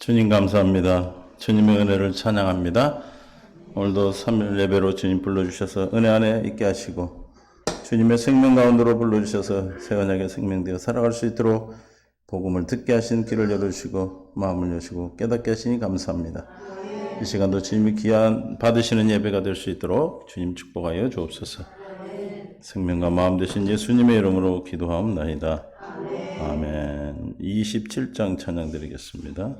주님 감사합니다. 주님의 은혜를 찬양합니다. 오늘도 3일 예배로 주님 불러주셔서 은혜 안에 있게 하시고 주님의 생명 가운데로 불러주셔서 새 언약의 생명되어 살아갈 수 있도록 복음을 듣게 하신 길을 열어주시고 마음을 여시고 깨닫게 하시니 감사합니다. 이 시간도 주님이 귀한 받으시는 예배가 될 수 있도록 주님 축복하여 주옵소서. 생명과 마음 되신 예수님의 이름으로 기도하옵나이다. 아멘. 27장 찬양 드리겠습니다.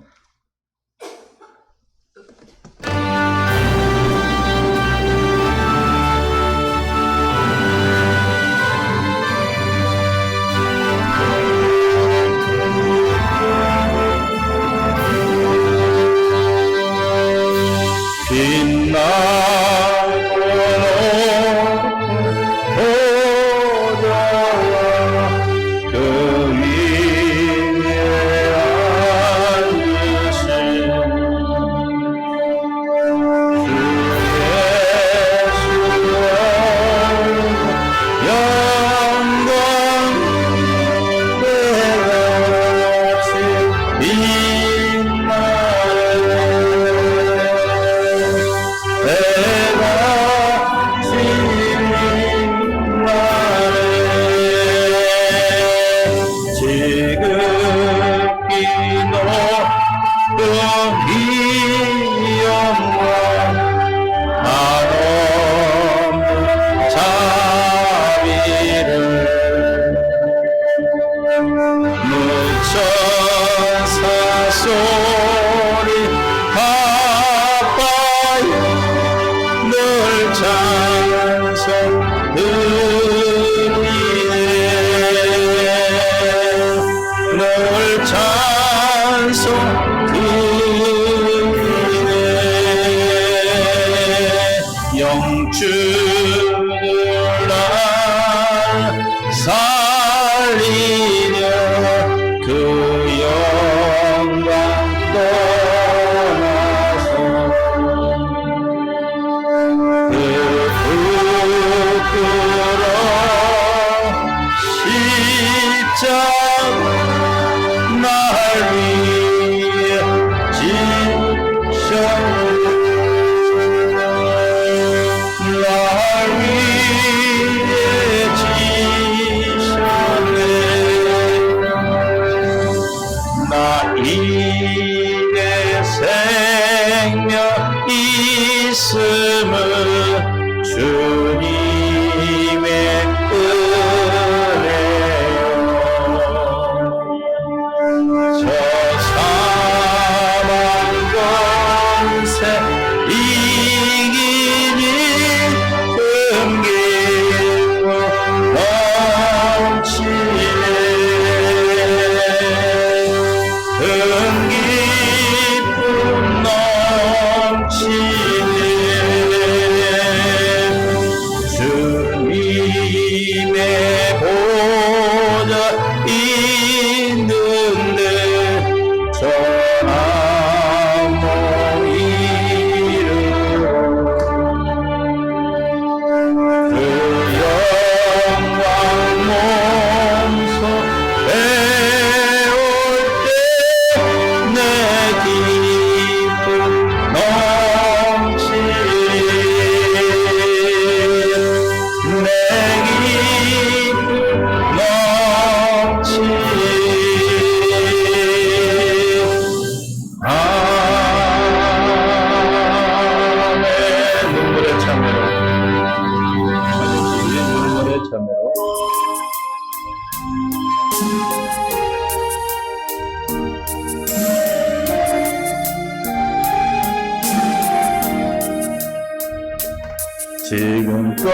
지금껏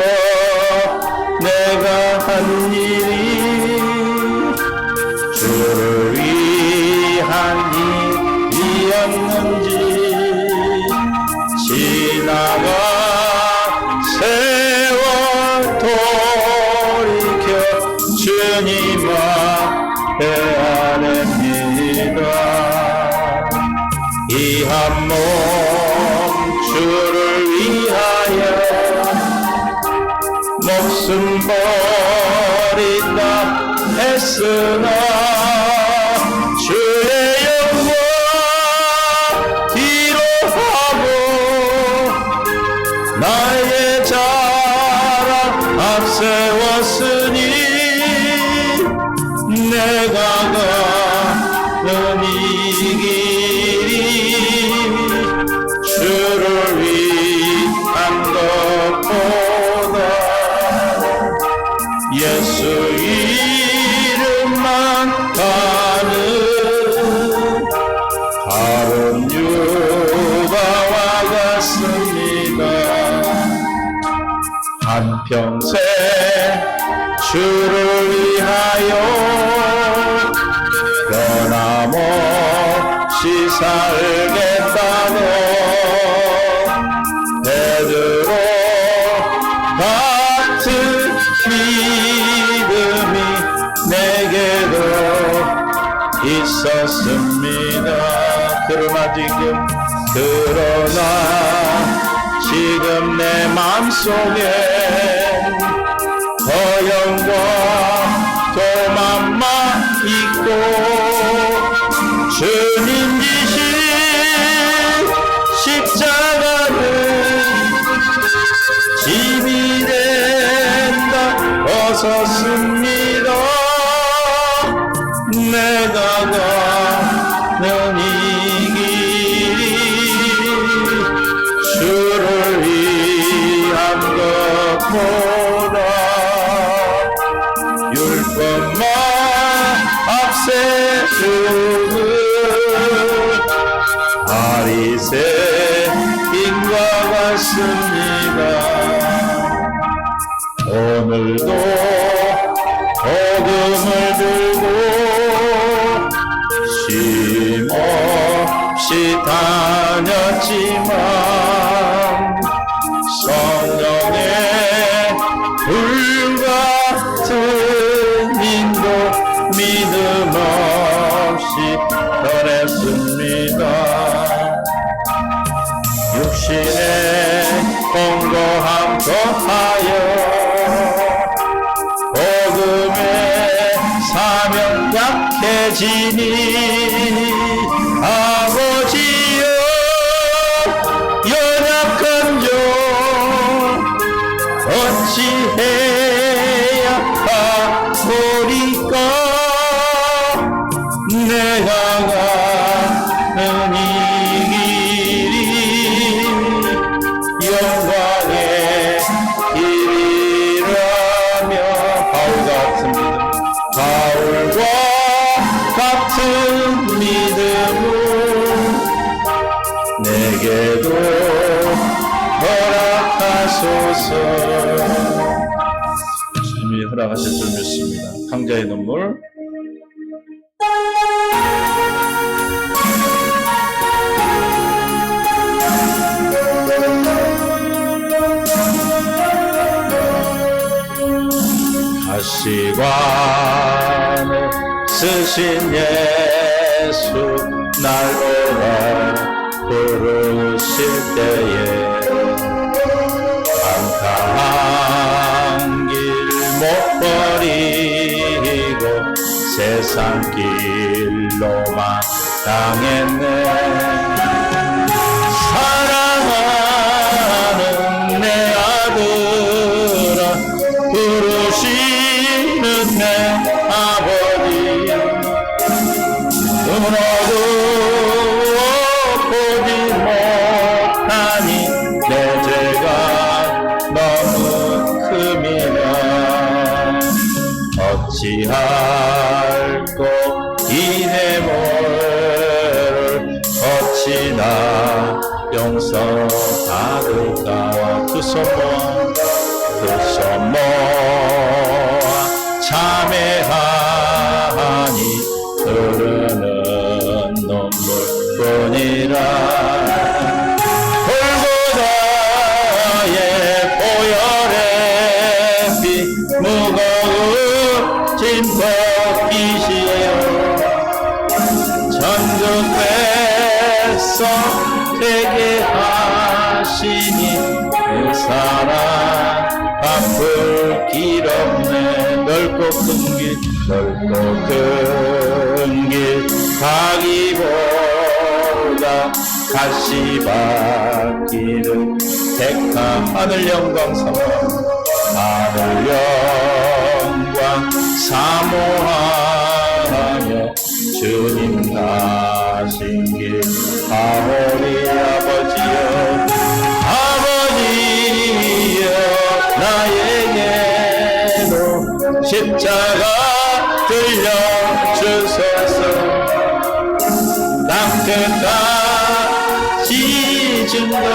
내가 한 일이 주를 위한 일이었는지 지나가 세월 돌이켜 주님 앞에 아뢰니다. 이 한 몸 주를 위하여 목숨 버리다 했으나 주의 영광 평생 주를 위하여 변함없이 살겠다고 베드로 같은 믿음이 내게도 있었습니다. 그러나 지금 내 맘속에 허영과 도망만 있고 주님 지신 십자가는 짐이 된다 벗었습니다. 내가 가는 이 길이 주를 위한 것보다 율법만 앞세우는 바리새인과 같습니다. 오늘도 복음을 들고 쉼없이 다녔지만 성령의 불같은 인도 믿음 없이 변했습니다. 육신의 공고함 더하여 복음의 사명 약해지니 아버지여 연약한 종 어찌해야 하오리까 내가 가는 이 길이 영광의 길이라며 바울과 같은 믿음을 내게도 허락하소서. 주님이 허락하실 줄 믿습니다. 강자의 눈물. 가시관을 쓰신 예수 날 오라 부르실 때에 한가한 길 못 버리고 세상 길로만 당했네. 사랑하는 내 아들아 부르시는 내 아버지 눈으로도 보지 못하니 내 죄가 너무 큼이라 어찌할꼬 이 내모를 어찌나 용서받을까. 두 손 모아 참회하니 흐르는 눈물뿐이라. 골고다의 보혈의 피 무거운 짐 벗기시오. 천국 뺏어 되게 하시니 그 사랑 앞을 길 없네. 넓고 큰 길 가기보다 가시밭길을 택하 하늘 영광 사모하며 주님 가신 길 아오리 아버지여 나에게도 십자가 들려주소서. 땅 끝까지 증거하리라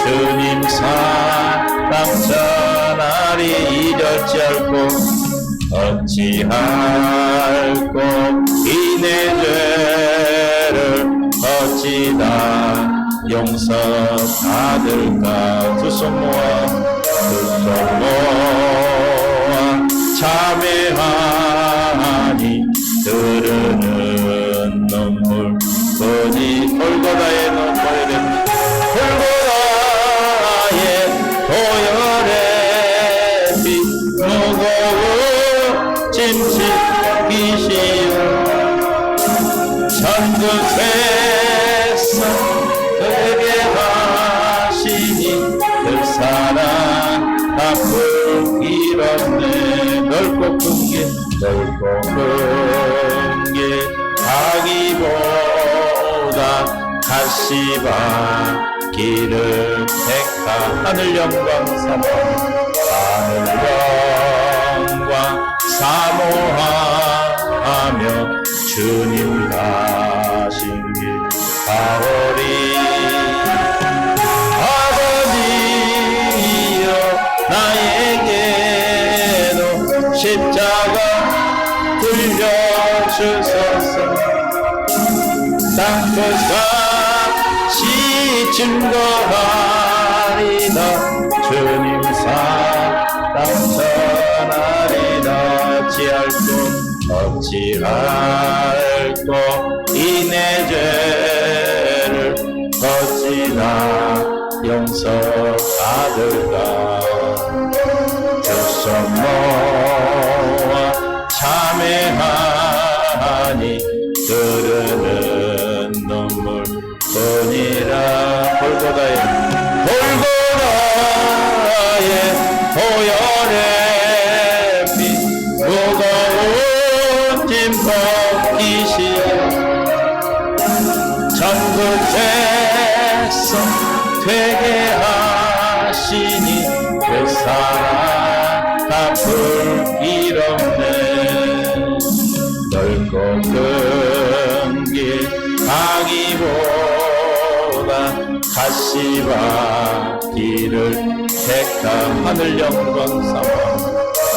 주님 사 어찌할꼬 어찌할꼬 이내 죄를 어찌다 용서받을까 두 손 모아 참회하니 흐르는 눈물 보니 골고다의 눈물이 됩니다. 골고다의 보혈의 피 무거운 짐짓 이시여 천국에서 되게 하시니 그 사랑 앞을 길었네. 넓고 큰게 넓고 큰게 아기보다 가시바 길을 택하 하늘 영광 사모 하늘 영광 사모하며 주님 가신 길 가오리. 아버지여 나에게도 십자가 들려주소서. 땅끝까지 증거하리다 주님 사랑 전하리다. 어찌할꼬 이내 죄를 어찌나 용서받을까. 두 손 모아 참회하니 흐르는 눈물 뿐이라. 골고다의 보혈의 피 무거운 짐 벗기시오. 전국 백성 되게 하시니 그 사랑 앞을 길었네. 넓고 큰 길 가기보다 가시바 길을 택한 하늘 영광 사모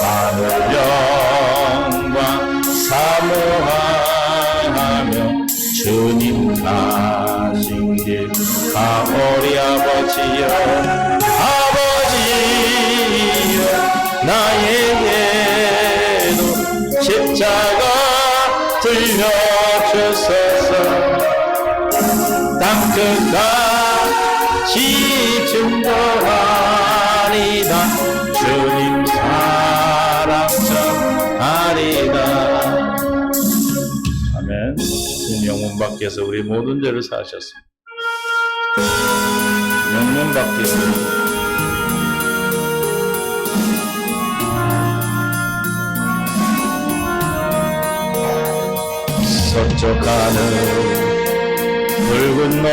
하늘 영광 사모하며 주님 가신 길 가오리. 아버지여 아버지여 나에게도 십자가 들려주소서. 땅끝까지 증거하리다 주님 사랑 전하리다. 아멘. 주님 영문 밖에서 우리 모든 죄를 사하셨습니다. 영문 밖에서 서쪽 하늘 붉은 노을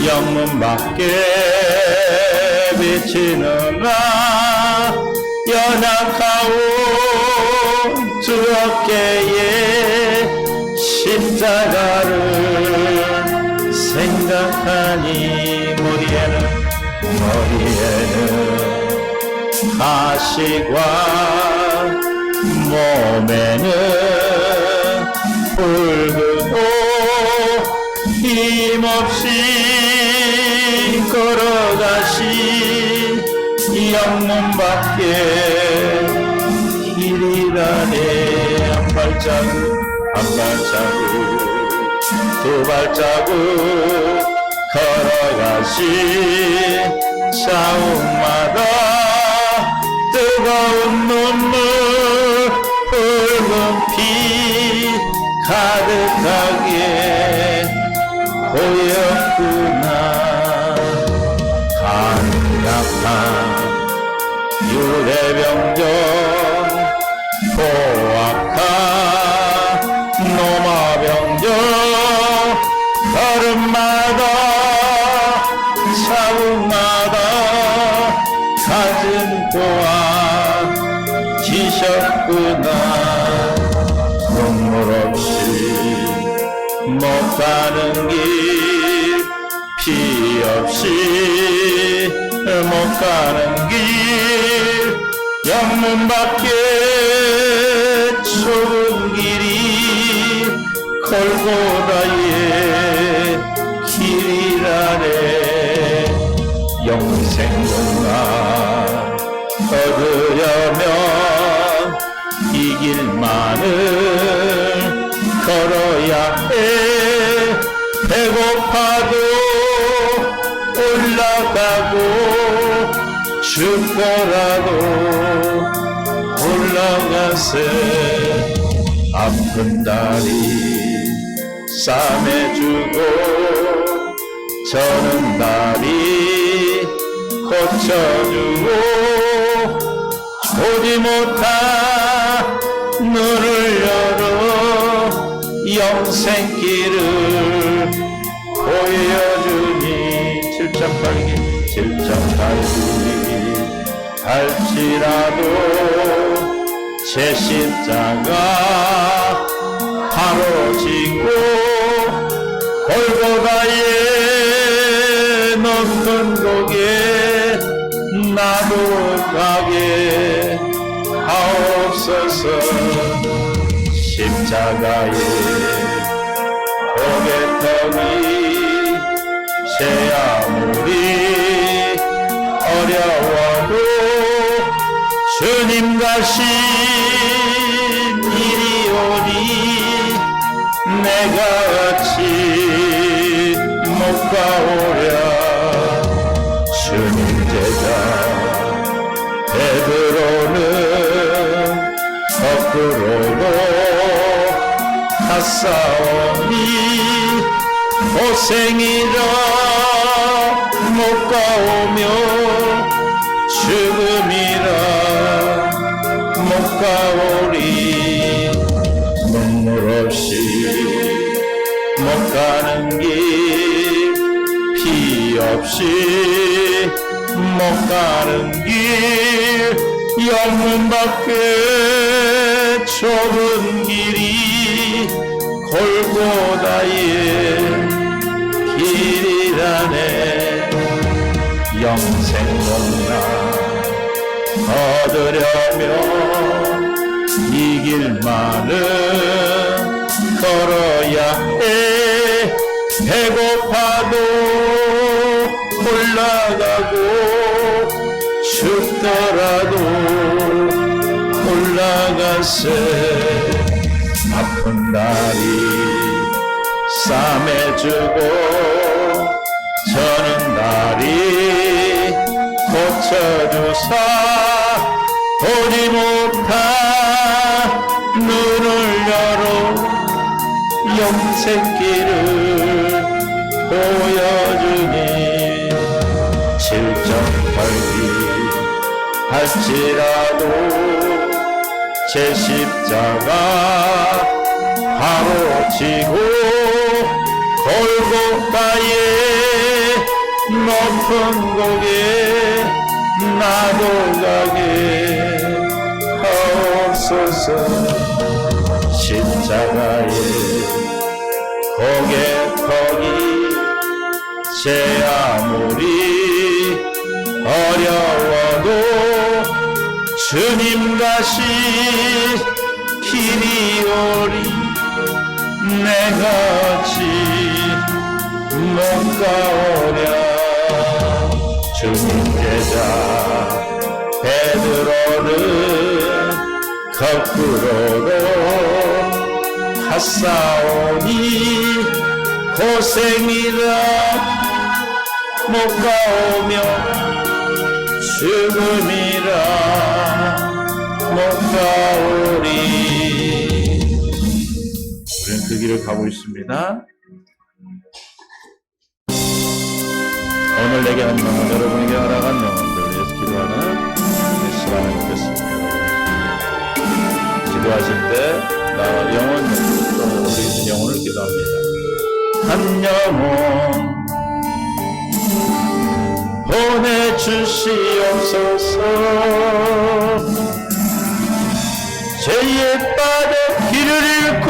영문 밖에 비치는 나 연약하오 두 어깨에 십자가를 생각하니 머리에는 가시관 몸에는 붉은 옷 힘없이 걸어가시 영문 밖에 길이라네. 한 발자국 한 발자국 두 발자국 걸어가시 자욱마다 뜨거운 눈물 붉은 피 가득하게 보였구나. 간략한 유대병정 포악한 노마병정 걸음마다 자국마다 가진 고아 지셨구나. 눈물 없이 못 가는 길 피 없이 못 가는 길 영문 밖에 좁은 길이 골고다의 길이라네. 영생공간 얻으려면 이 길만을 걸어야 해. 배고파도 올라가고 죽더라도 올라가세. 아픈 다리 싸매주고 저는 다리 고쳐주고 보지 못한 눈을 열어 영생길을 보여주니. 7점 팔기 7점 팔기 할지라도 제 십자가 바로 지고 골고다의 높은 곳에 나도 가게 하옵소서. 십자가에 고개떡이 제 아무리 어려워도 주님 가신 일이 오니 내가 어찌 못 가오랴. 주님 제자 베드로는 거꾸로도 갔사오니 고생이라 못 가오며 죽음이라 못 가오리. 눈물 없이 못 가는 길 피 없이 못 가는 길 영문 밖에 좁은 길이 골고다의 길이라네. 영생공간 얻으려면 이 길만은 걸어야 해. 배고파도 올라가고 죽더라도 올라가세. 아픈 다리 싸매주고 저는 다리 고쳐주사 보지 못한 눈을 열어 영생길을 보여주니. 7점 팔기 할지라도 제 십자가 바로 지고 골고다의 높은 곳에 나도 가게 하옵소서. 십자가에 고개터기 제 아무리 어려워도 주님 가신 길이 오리 내가 어찌 못 가오랴. 주님 제자 베드로는 거꾸로도 갔사오니 고생이라 못 가오며 죽음이라 못 가오리. 우리는 그 길을 가고 있습니다. 오늘 내게 한 영혼, 여러분에게 허락한 영혼들 위해서 기도하는 시간을 갖겠습니다. 기도하실 때 나 영혼, 또 우리 영혼을 기도합니다. 한 영혼 보내주시옵소서. 죄에 빠져 길을 잃고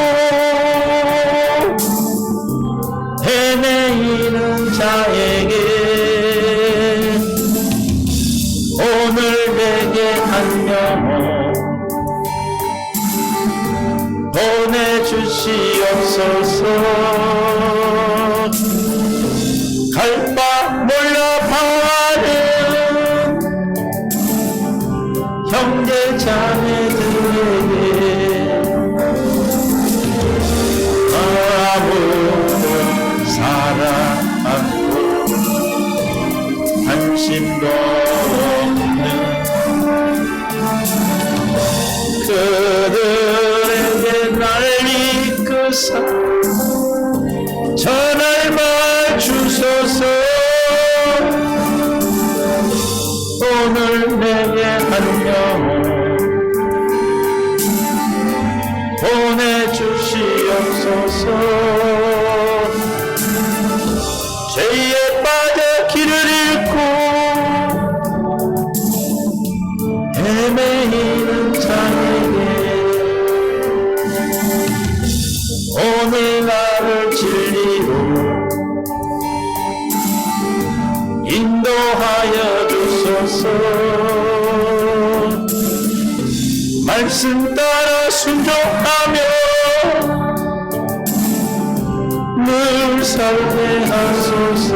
헤매이는 자에게 오늘 내게 한 영혼 보내주시옵소서. 갈 바 몰라 바라는 형제 자매들에게 아무도 사랑하고 관심도 없는 그들에게 날 이끄사 전할 말 주소서. 오늘 내게 한 영혼 보내주시옵소서. 죄에 빠져 길을 잃고 헤매이는 자에게 오늘 나를 진리로 인도하여 주소서. 말씀 따라 순종하며 늘 살게 하소서.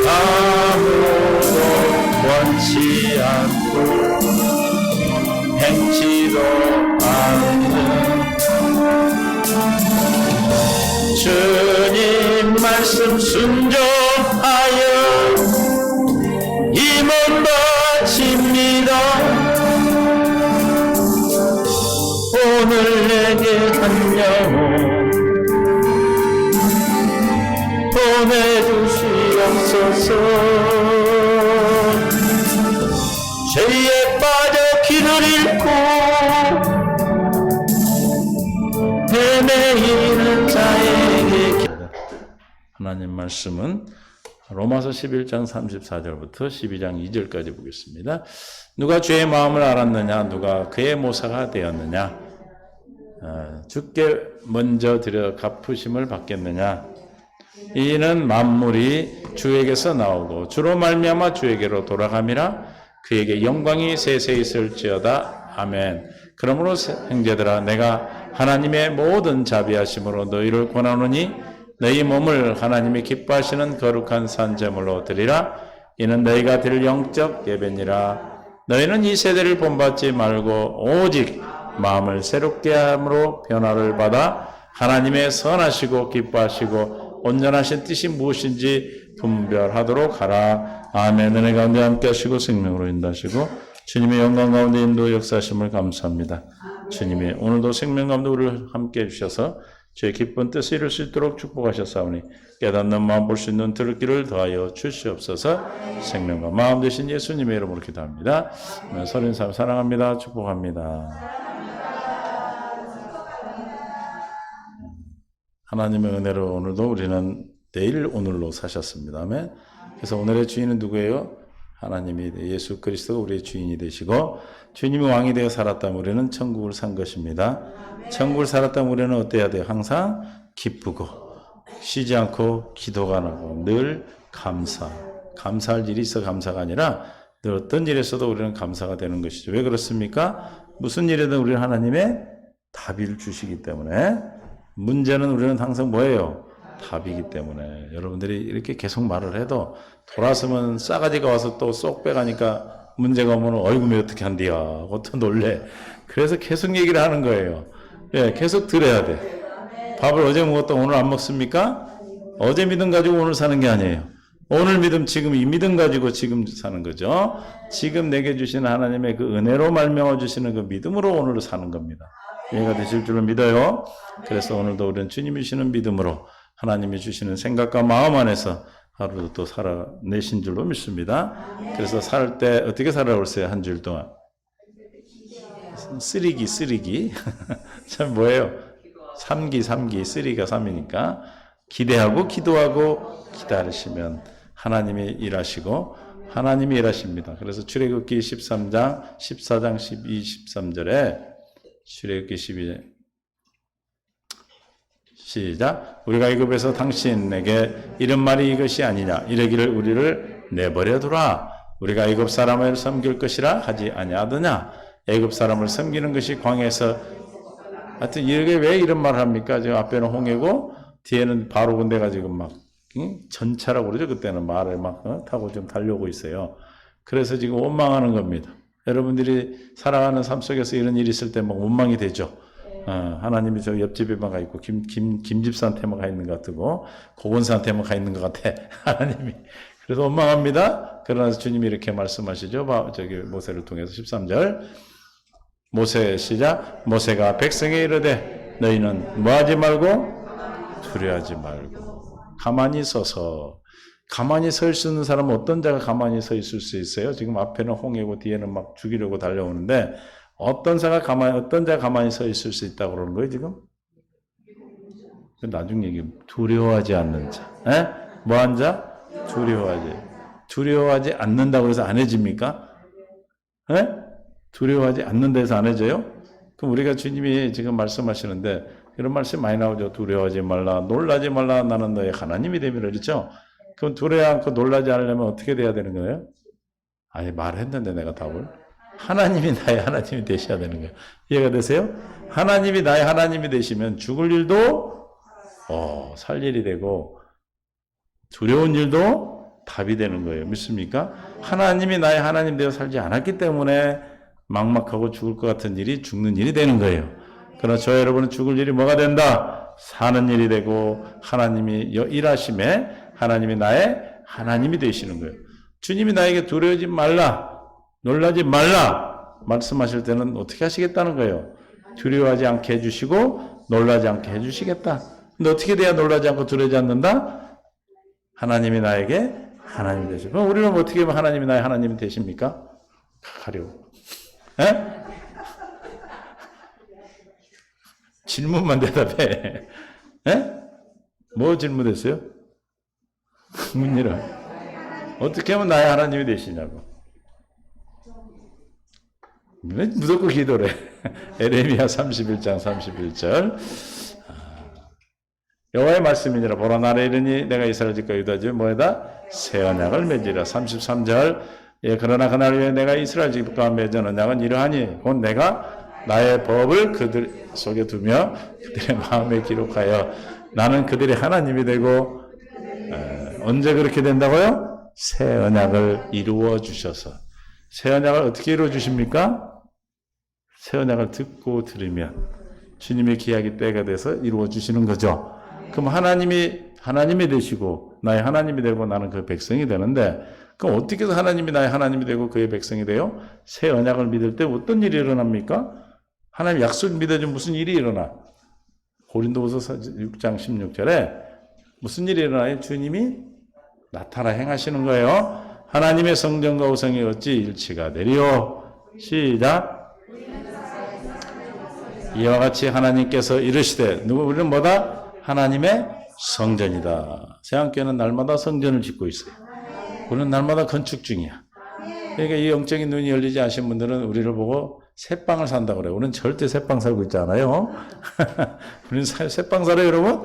아무도 원치 않고 행치도 않는 주님 말씀 순종하여 이 몸 바칩니다. 오늘 내게 한 영혼 보내주시옵소서. 죄에 빠져 길을 잃고 헤매이는 자에게 하나님 말씀은 로마서 11장 34절부터 12장 2절까지 보겠습니다. 누가 주의 마음을 알았느냐? 누가 그의 모사가 되었느냐? 주께 먼저 드려 갚으심을 받겠느냐? 이는 만물이 주에게서 나오고 주로 말미암아 주에게로 돌아감이라. 그에게 영광이 세세히 있을지어다. 아멘. 그러므로 형제들아, 내가 하나님의 모든 자비하심으로 너희를 권하노니 너희 몸을 하나님이 기뻐하시는 거룩한 산제물로 드리라. 이는 너희가 드릴 영적 예배니라. 너희는 이 세대를 본받지 말고 오직 마음을 새롭게 함으로 변화를 받아 하나님의 선하시고 기뻐하시고 온전하신 뜻이 무엇인지 분별하도록 하라. 아멘. 은혜 가운데 함께 하시고 생명으로 인도하시고 주님의 영광 가운데 인도 역사하심을 감사합니다. 주님이 오늘도 생명 가운데 우리를 함께 해주셔서 주의 기쁜 뜻을 이룰 수 있도록 축복하셨사오니 깨닫는 마음 볼 수 있는 들을 길을 더하여 주시옵소서. 생명과 마음 되신 예수님의 이름으로 기도합니다. 서린 사람 사랑합니다. 축복합니다. 하나님의 은혜로 오늘도 우리는 내일 오늘로 사셨습니다. 아멘. 그래서 오늘의 주인은 누구예요? 하나님이 예수 그리스도가 우리의 주인이 되시고 주님이 왕이 되어 살았다면 우리는 천국을 산 것입니다. 천국을 살았다면 우리는 어때야 돼요? 항상 기쁘고 쉬지 않고 기도가 나고 늘 감사할 일이 있어 감사가 아니라 늘 어떤 일에서도 우리는 감사가 되는 것이죠. 왜 그렇습니까? 무슨 일에든 우리는 하나님의 답을 주시기 때문에 문제는 우리는 항상 뭐예요? 답이기 때문에 여러분들이 이렇게 계속 말을 해도 돌아서면 싸가지가 와서 또 쏙 빼가니까 문제가 오면 어이구 어떻게 한디야 하고 또 놀래. 그래서 계속 얘기를 하는 거예요. 예, 계속 들어야 돼. 밥을 어제 먹었다 오늘 안 먹습니까? 어제 믿음 가지고 오늘 사는 게 아니에요. 오늘 믿음 지금 이 믿음 가지고 지금 사는 거죠. 지금 내게 주시는 하나님의 그 은혜로 말미암아 주시는 그 믿음으로 오늘을 사는 겁니다. 이해가 되실 줄로 믿어요. 그래서 오늘도 우리는 주님이 주시는 믿음으로 하나님이 주시는 생각과 마음 안에서 하루도 또 살아내신 줄로 믿습니다. 그래서 살 때 어떻게 살아오세요? 한 주일 동안 쓰리기 참 뭐예요? 3기 3기가 3이니까 기대하고 기도하고 기다리시면 하나님이 일하시고 하나님이 일하십니다. 그래서 출애굽기 13장 14장 12, 13절에 출애굽기 12 시작. 우리가 애굽에서 당신에게 이런 말이 이것이 아니냐 이러기를 우리를 내버려 두라. 우리가 애굽 사람을 섬길 것이라 하지 아니하더냐. 애굽 사람을 섬기는 것이 광야에서 하여튼 이게 왜 이런 말을 합니까? 지금 앞에는 홍해고 뒤에는 바로 군대가 지금 막 전차라고 그러죠. 그때는 말을 막 타고 좀 달려오고 있어요. 그래서 지금 원망하는 겁니다. 여러분들이 살아가는 삶 속에서 이런 일이 있을 때 막 원망이 되죠. 하나님이 저 옆집에만 가 있고 김집사한테만 가 있는 것 같고 고건사한테만 가 있는 것 같아. 하나님이. 그래서 원망합니다. 그러나 주님이 이렇게 말씀하시죠. 저기 모세를 통해서 13절 모세 시작. 모세가 백성에 이르되 너희는 뭐하지 말고 두려워하지 말고 가만히 서서. 가만히 서 있는 사람은 어떤 자가 가만히 서 있을 수 있어요? 지금 앞에는 홍해고 뒤에는 막 죽이려고 달려오는데 어떤 자가 가만히 서 있을 수 있다고 그러는 거예요, 지금? 나중 얘기, 두려워하지 않는 자. 에? 뭐한 자? 두려워하지 않는다고 해서 안 해집니까? 에? 두려워하지 않는다 해서 안 해져요? 그럼 우리가 주님이 지금 말씀하시는데 이런 말씀 많이 나오죠. 두려워하지 말라, 놀라지 말라, 나는 너의 하나님이 됨이라 그랬죠? 그럼 두려워 않고 놀라지 않으려면 어떻게 돼야 되는 거예요? 아니, 말했는데 내가 답을. 하나님이 나의 하나님이 되셔야 되는 거예요. 이해가 되세요? 하나님이 나의 하나님이 되시면 죽을 일도 살 일이 되고 두려운 일도 답이 되는 거예요. 믿습니까? 하나님이 나의 하나님 되어 살지 않았기 때문에 막막하고 죽을 것 같은 일이 죽는 일이 되는 거예요. 그러나 저 여러분은 죽을 일이 뭐가 된다? 사는 일이 되고 하나님이 일하심에 하나님이 나의 하나님이 되시는 거예요. 주님이 나에게 두려워하지 말라, 놀라지 말라 말씀하실 때는 어떻게 하시겠다는 거예요? 두려워하지 않게 해주시고 놀라지 않게 해주시겠다. 근데 어떻게 돼야 놀라지 않고 두려워하지 않는다? 하나님이 나에게 하나님이 되시고. 그럼 우리는 어떻게 하면 하나님이 나의 하나님이 되십니까? 가려워. 에? 질문만 대답해. 에? 뭐 질문했어요? 문이라. 어떻게 하면 나의 하나님이 되시냐고. 왜 무조건 기도래. 에레미야 31장 31절. 여호와의 말씀이니라. 보라 나를 이르니 내가 이스라엘 집과 유다 집에 뭐에다 새 언약을 맺으리라. 33절. 예, 그러나 그날 위에 내가 이스라엘 집과 맺은 언약은 이러하니 곧 내가 나의 법을 그들 속에 두며 그들의 마음에 기록하여 나는 그들의 하나님이 되고. 언제 그렇게 된다고요? 새 언약을 이루어 주셔서. 새 언약을 어떻게 이루어 주십니까? 새 언약을 듣고 들으면 주님의 기약이 때가 돼서 이루어 주시는 거죠. 그럼 하나님이 되시고 나의 하나님이 되고 나는 그 백성이 되는데, 그럼 어떻게 해서 하나님이 나의 하나님이 되고 그의 백성이 돼요? 새 언약을 믿을 때 어떤 일이 일어납니까? 하나님 약속 믿어주면 무슨 일이 일어나? 고린도후서 6장 16절에 무슨 일이 일어나요? 주님이 나타나 행하시는 거예요. 하나님의 성전과 우상이 어찌 일치가 되리요? 시작. 이와 같이 하나님께서 이르시되 우리는 뭐다? 하나님의 성전이다. 세안교회는 날마다 성전을 짓고 있어요. 우리는 날마다 건축 중이야. 그러니까 이 영적인 눈이 열리지 않으신 분들은 우리를 보고 새빵을 산다고 그래요. 우리는 절대 새빵 살고 있지 않아요. 우리는 새빵 살아요, 여러분?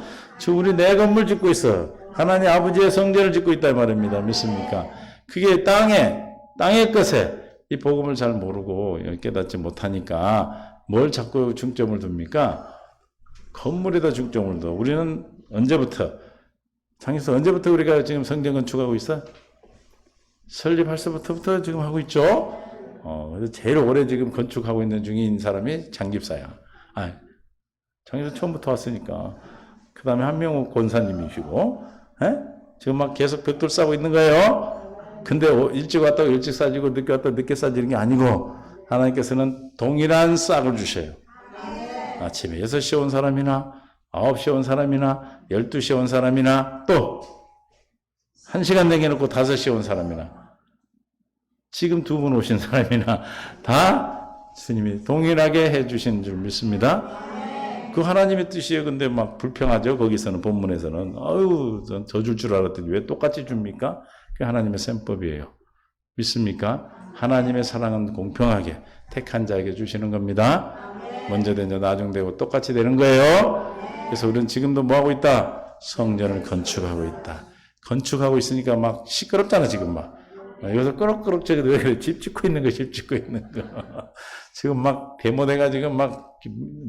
우리 내 건물 짓고 있어. 하나님 아버지의 성전을 짓고 있다 이 말입니다. 믿습니까? 그게 땅의 것에 이 복음을 잘 모르고 깨닫지 못하니까 뭘 자꾸 중점을 둡니까? 건물에다 중점을 둬. 우리는 언제부터 우리가 지금 성전 건축하고 있어? 설립할 때부터 지금 하고 있죠? 그래서 제일 오래 지금 건축하고 있는 중인 사람이 장집사야. 장집사 처음부터 왔으니까. 그 다음에 한명욱 권사님이시고, 지금 막 계속 벽돌 싸고 있는 거예요. 근데 일찍 왔다고 일찍 싸지고 늦게 왔다고 늦게 싸지는 게 아니고, 하나님께서는 동일한 싹을 주셔요. 아침에 6시에 온 사람이나, 9시에 온 사람이나, 12시에 온 사람이나, 또, 1시간 내게놓고 5시에 온 사람이나, 지금 2분 오신 사람이나 다 주님이 동일하게 해주신 줄 믿습니다. 그 하나님의 뜻이에요. 근데 막 불평하죠. 거기서는 본문에서는 전 더 줄 줄 알았더니 왜 똑같이 줍니까? 그게 하나님의 셈법이에요. 믿습니까? 하나님의 사랑은 공평하게 택한 자에게 주시는 겁니다. 먼저 되냐 나중되고 똑같이 되는 거예요. 그래서 우리는 지금도 뭐하고 있다? 성전을 건축하고 있다. 건축하고 있으니까 막 시끄럽잖아 지금 막. 여기서 꾸럭꾸럭 저기 왜 그래? 집 짓고 있는 거, 집 짓고 있는 거. 지금 막 데모돼가지고 막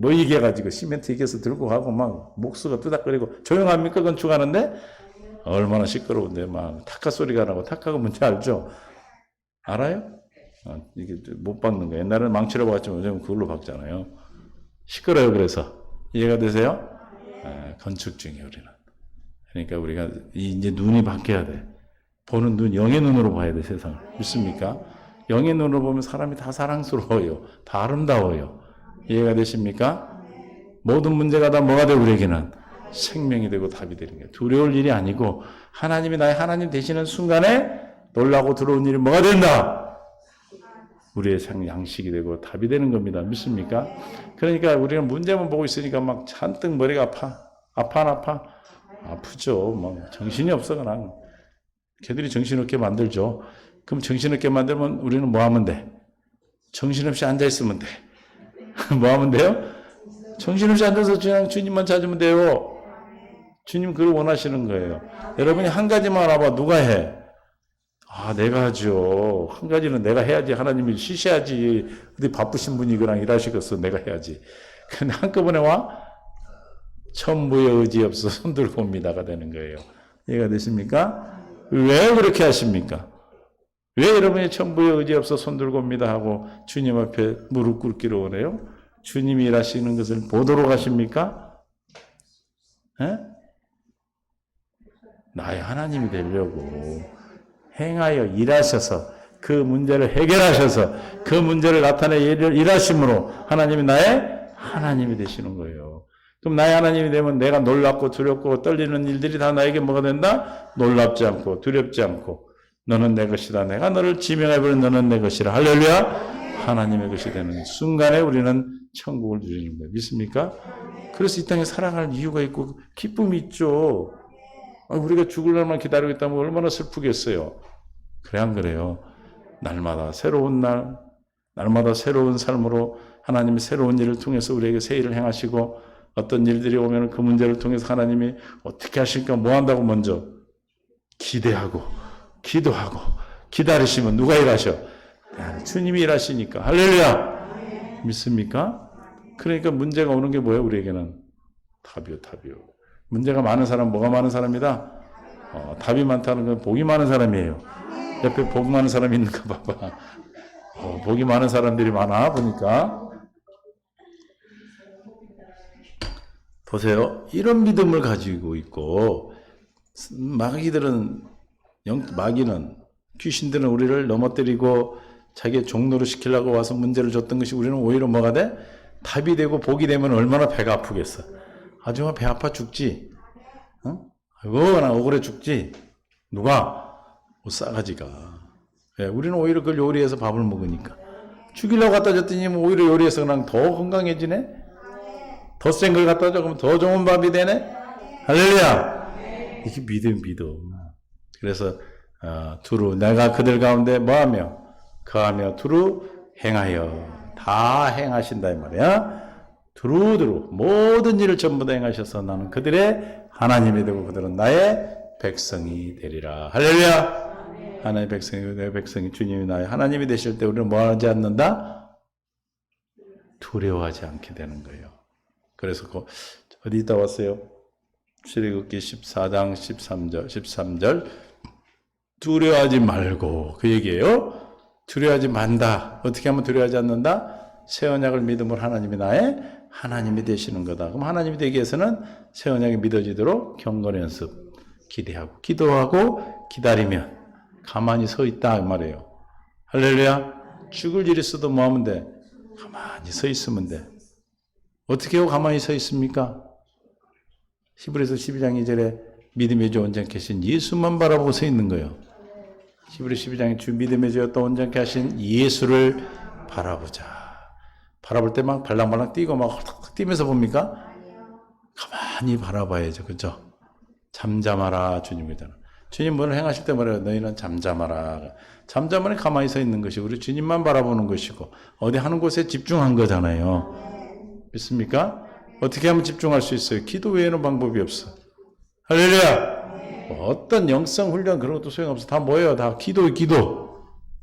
뭐 이겨가지고 시멘트 이겨서 들고 가고 막 목수가 뜨닥거리고 조용합니까? 건축하는데? 얼마나 시끄러운데 막 타카 소리가 나고 타카가 뭔지 알죠? 알아요? 이게 못 박는 거. 옛날에는 망치로 박았지만 요즘 그걸로 박잖아요. 시끄러요. 그래서 이해가 되세요? 건축 중이에요 우리는. 그러니까 우리가 이제 눈이 바뀌어야 돼. 보는 눈, 영의 눈으로 봐야 돼 세상을. 믿습니까? 영의 눈으로 보면 사람이 다 사랑스러워요. 다 아름다워요. 이해가 되십니까? 모든 문제가 다 뭐가 되고 우리에게는 생명이 되고 답이 되는 거예요. 두려울 일이 아니고 하나님이 나의 하나님 되시는 순간에 놀라고 들어온 일이 뭐가 된다? 우리의 양식이 되고 답이 되는 겁니다. 믿습니까? 그러니까 우리는 문제만 보고 있으니까 막 잔뜩 머리가 아파? 아프죠. 막 정신이 없어 그냥. 걔들이 정신없게 만들죠. 그럼 정신없게 만들면 우리는 뭐 하면 돼? 정신없이 앉아있으면 돼. 뭐 하면 돼요? 정신없이 앉아서 그냥 주님만 찾으면 돼요. 주님 그걸 원하시는 거예요. 여러분이 한 가지만 알아봐. 누가 해? 내가 하죠. 한 가지는 내가 해야지. 하나님이 쉬셔야지. 어디 바쁘신 분이 그냥 일하시겠어. 내가 해야지. 근데 한꺼번에 와? 천부의 의지 없어 손 들고 옵니다가 되는 거예요. 이해가 되십니까? 왜 그렇게 하십니까? 왜 여러분이 천부의 의지 없어 손 들고 옵니다 하고 주님 앞에 무릎 꿇기를 원해요? 주님이 일하시는 것을 보도록 하십니까? 에? 나의 하나님이 되려고 행하여 일하셔서 그 문제를 해결하셔서 그 문제를 나타내 일하심으로 하나님이 나의 하나님이 되시는 거예요. 그럼 나의 하나님이 되면 내가 놀랍고 두렵고 떨리는 일들이 다 나에게 뭐가 된다? 놀랍지 않고 두렵지 않고 너는 내 것이다. 내가 너를 지명해버린 너는 내 것이라. 할렐루야. 하나님의 것이 되는 순간에 우리는 천국을 누리는 거예요. 믿습니까? 그래서 이 땅에 살아갈 이유가 있고 기쁨이 있죠. 우리가 죽을 날만 기다리고 있다면 얼마나 슬프겠어요. 그래 안 그래요? 날마다 새로운 날, 날마다 새로운 삶으로 하나님이 새로운 일을 통해서 우리에게 새 일을 행하시고 어떤 일들이 오면 그 문제를 통해서 하나님이 어떻게 하실까 뭐 한다고 먼저 기대하고 기도하고 기다리시면 누가 일하셔? 주님이 일하시니까. 할렐루야. 믿습니까? 그러니까 문제가 오는 게 뭐예요? 우리에게는 답이요. 문제가 많은 사람 뭐가 많은 사람이다? 답이 많다는 건 복이 많은 사람이에요. 옆에 복 많은 사람이 있는가 봐봐. 복이 많은 사람들이 많아 보니까. 보세요. 이런 믿음을 가지고 있고 마귀는 귀신들은 우리를 넘어뜨리고 자기의 종로로 시키려고 와서 문제를 줬던 것이 우리는 오히려 뭐가 돼? 답이 되고 복이 되면 얼마나 배가 아프겠어. 아주 배 아파 죽지. 아이고 나 억울해 죽지. 누가? 싸가지가. 우리는 오히려 그걸 요리해서 밥을 먹으니까. 죽이려고 갖다 줬더니 오히려 요리해서 그냥 더 건강해지네. 더 센 걸 갖다 줘. 그러면 더 좋은 밥이 되네. 할렐루야. 이게 믿음. 그래서 두루 내가 그들 가운데 뭐하며 거하며 두루 행하여 다 행하신다 이 말이야. 두루두루 모든 일을 전부 다 행하셔서 나는 그들의 하나님이 되고 그들은 나의 백성이 되리라. 할렐루야. 하나님의 백성이 내 백성이 주님이 나의 하나님이 되실 때 우리는 뭐하지 않는다? 두려워하지 않게 되는 거예요. 그래서 어디 있다 왔어요? 출애굽기 14장 13절 두려워하지 말고 그 얘기예요. 두려워하지 만다. 어떻게 하면 두려워하지 않는다? 새 언약을 믿음으로 하나님이 나의 하나님이 되시는 거다. 그럼 하나님이 되기 위해서는 새 언약이 믿어지도록 경건 연습, 기대하고 기도하고 기다리면 가만히 서 있다 이 말이에요. 할렐루야. 죽을 일이 있어도 뭐 하면 돼? 가만히 서 있으면 돼. 어떻게 하고 가만히 서 있습니까? 히브리서 12장 2절에 믿음의 주 온전케 하신 예수만 바라보고 서 있는 거예요. 히브리 12장에 주 믿음의 주였다 온전케 하신 예수를 바라보자. 바라볼 때 막 발랑발랑 뛰고 막 헐떡 뛰면서 봅니까? 가만히 바라봐야죠. 그죠? 잠잠하라 주님이잖아. 주님 뭐를 행하실 때 말해요. 너희는 잠잠하라. 잠잠하니 가만히 서 있는 것이 우리 주님만 바라보는 것이고 어디 하는 곳에 집중한 거잖아요. 믿습니까? 어떻게 하면 집중할 수 있어요? 기도 외에는 방법이 없어. 할렐루야. 어떤 영성 훈련 그런 것도 소용없어. 다 뭐예요? 다 기도.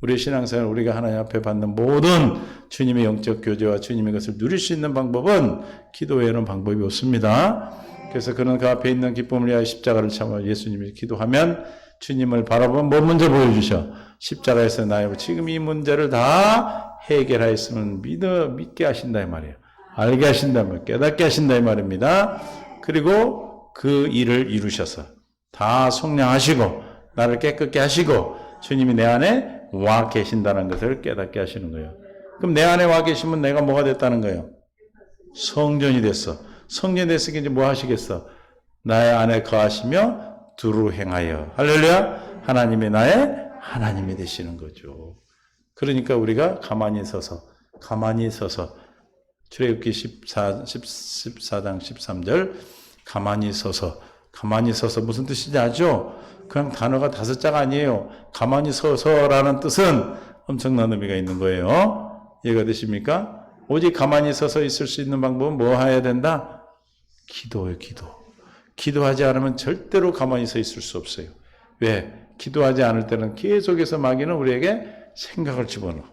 우리의 신앙생활, 우리가 하나님 앞에 받는 모든 주님의 영적 교제와 주님의 것을 누릴 수 있는 방법은 기도 외에는 방법이 없습니다. 그래서 그는 그 앞에 있는 기쁨을 위하여 십자가를 참아 예수님이 기도하면 주님을 바라보면 뭐 먼저 보여주셔? 십자가에서 나의 지금 이 문제를 다 해결하였으면 믿게 하신다 이 말이에요. 알게 하신다 말, 깨닫게 하신다 이 말입니다. 그리고 그 일을 이루셔서 다 속량하시고 나를 깨끗게 하시고 주님이 내 안에 와 계신다는 것을 깨닫게 하시는 거예요. 그럼 내 안에 와 계시면 내가 뭐가 됐다는 거예요? 성전이 됐어. 성전이 됐으니까 이제 뭐 하시겠어? 나의 안에 거하시며 두루 행하여. 할렐루야. 하나님이 나의 하나님이 되시는 거죠. 그러니까 우리가 가만히 서서 출애굽기 14장 13절 가만히 서서 무슨 뜻인지 아죠? 그냥 단어가 5자가 아니에요. 가만히 서서라는 뜻은 엄청난 의미가 있는 거예요. 이해가 되십니까? 오직 가만히 서서 있을 수 있는 방법은 뭐 해야 된다? 기도예요, 기도. 기도하지 않으면 절대로 가만히 서 있을 수 없어요. 왜? 기도하지 않을 때는 계속해서 마귀는 우리에게 생각을 집어넣어.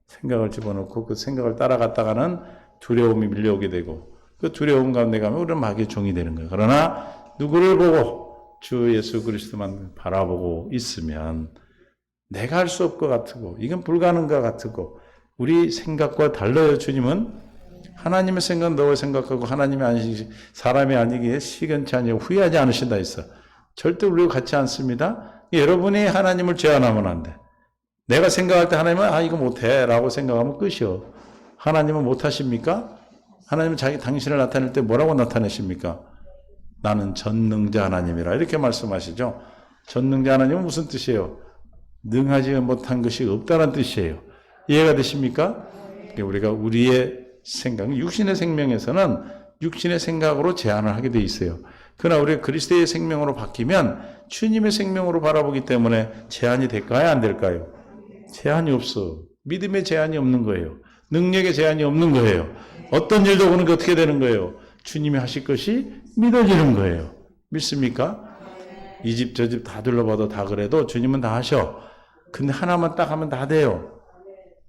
생각을 집어넣고 그 생각을 따라갔다가는 두려움이 밀려오게 되고 그 두려움 가운데 가면 우리는 마귀의 종이 되는 거예요. 그러나 누구를 보고 주 예수 그리스도만 바라보고 있으면 내가 할 수 없을 것 같고 이건 불가능한 것 같고 우리 생각과 달라요. 주님은 하나님의 생각 너와 생각하고 하나님의 아니시 사람이 아니기에 시건치 아니고 후회하지 않으신다 했어. 절대 우리와 같지 않습니다. 여러분이 하나님을 제한하면 안 돼. 내가 생각할 때 하나님은 이거 못해 라고 생각하면 끝이요. 하나님은 못하십니까? 하나님은 당신을 나타낼 때 뭐라고 나타내십니까? 나는 전능자 하나님이라 이렇게 말씀하시죠. 전능자 하나님은 무슨 뜻이에요? 능하지 못한 것이 없다는 뜻이에요. 이해가 되십니까? 우리가 우리의 생각, 육신의 생명에서는 육신의 생각으로 제한을 하게 돼 있어요. 그러나 우리가 그리스도의 생명으로 바뀌면 주님의 생명으로 바라보기 때문에 제한이 될까요? 안 될까요? 제한이 없어. 믿음의 제한이 없는 거예요. 능력의 제한이 없는 거예요. 어떤 일도 보는 게 어떻게 되는 거예요? 주님이 하실 것이 믿어지는 거예요. 믿습니까? 이 집 저 집 다 둘러봐도 다 그래도 주님은 다 하셔. 근데 하나만 딱 하면 다 돼요.